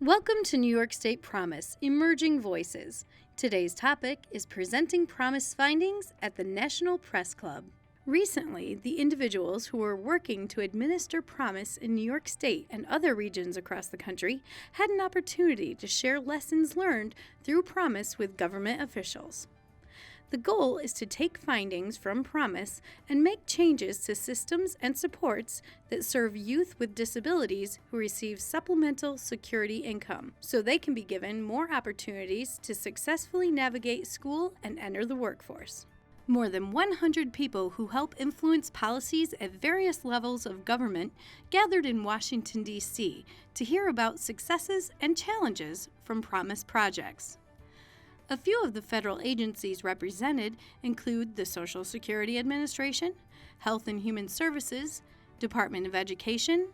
Welcome to New York State Promise, Emerging Voices. Today's topic is presenting Promise findings at the National Press Club. Recently, the individuals who were working to administer Promise in New York State and other regions across the country had an opportunity to share lessons learned through Promise with government officials. The goal is to take findings from Promise and make changes to systems and supports that serve youth with disabilities who receive supplemental security income, so they can be given more opportunities to successfully navigate school and enter the workforce. More than 100 people who help influence policies at various levels of government gathered in Washington, D.C. to hear about successes and challenges from Promise projects. A few of the federal agencies represented include the Social Security Administration, Health and Human Services, Department of Education,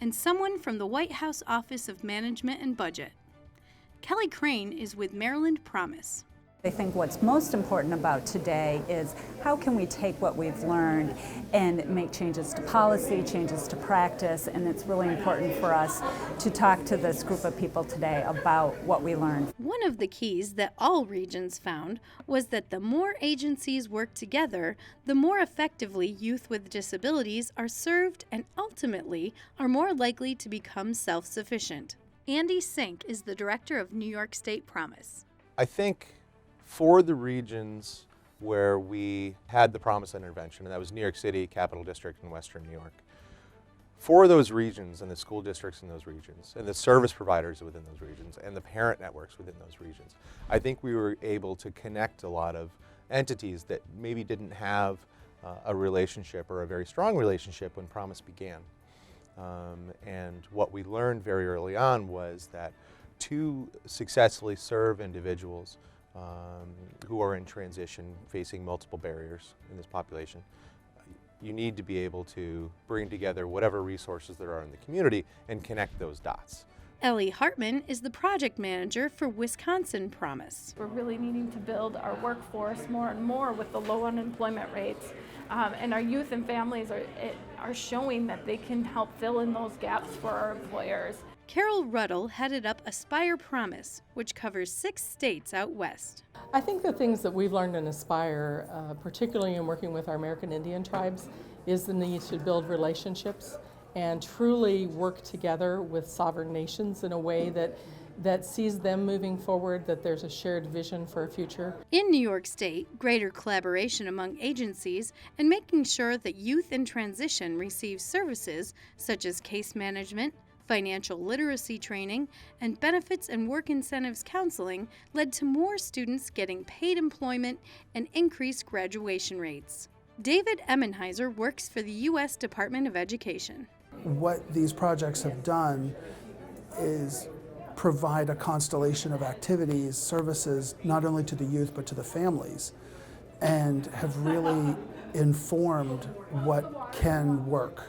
and someone from the White House Office of Management and Budget. Kelly Crane is with Maryland Promise. I think what's most important about today is how can we take what we've learned and make changes to policy, changes to practice, and it's really important for us to talk to this group of people today about what we learned. One of the keys that all regions found was that the more agencies work together, the more effectively youth with disabilities are served and ultimately are more likely to become self-sufficient. Andy Sink is the director of New York State Promise. I think for the regions where we had the Promise intervention, and that was New York City, Capital District, and Western New York, for those regions and the school districts in those regions, and the service providers within those regions, and the parent networks within those regions, I think we were able to connect a lot of entities that maybe didn't have a relationship or a very strong relationship when Promise began. And what we learned very early on was that to successfully serve individuals who are in transition, facing multiple barriers in this population, you need to be able to bring together whatever resources there are in the community and connect those dots. Ellie Hartman is the project manager for Wisconsin Promise. We're really needing to build our workforce more and more with the low unemployment rates. And our youth and families are showing that they can help fill in those gaps for our employers. Carol Ruddle headed up Aspire Promise, which covers 6 states out west. I think the things that we've learned in Aspire, particularly in working with our American Indian tribes, is the need to build relationships and truly work together with sovereign nations in a way that sees them moving forward, that there's a shared vision for a future. In New York State, greater collaboration among agencies and making sure that youth in transition receive services such as case management, financial literacy training, and benefits and work incentives counseling led to more students getting paid employment and increased graduation rates. David Emmenheiser works for the U.S. Department of Education. What these projects have done is provide a constellation of activities, services, not only to the youth but to the families, and have really informed what can work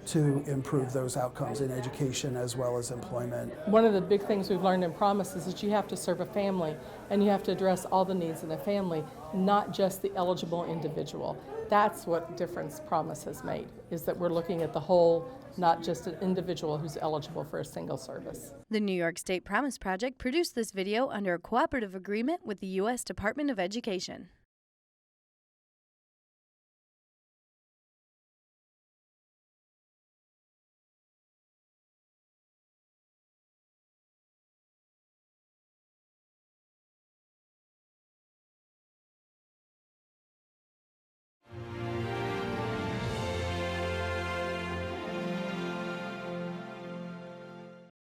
to improve those outcomes in education as well as employment. One of the big things we've learned in Promise is that you have to serve a family and you have to address all the needs in the family, not just the eligible individual. That's what difference Promise has made, is that we're looking at the whole, not just an individual who's eligible for a single service. The New York State Promise Project produced this video under a cooperative agreement with the U.S. Department of Education.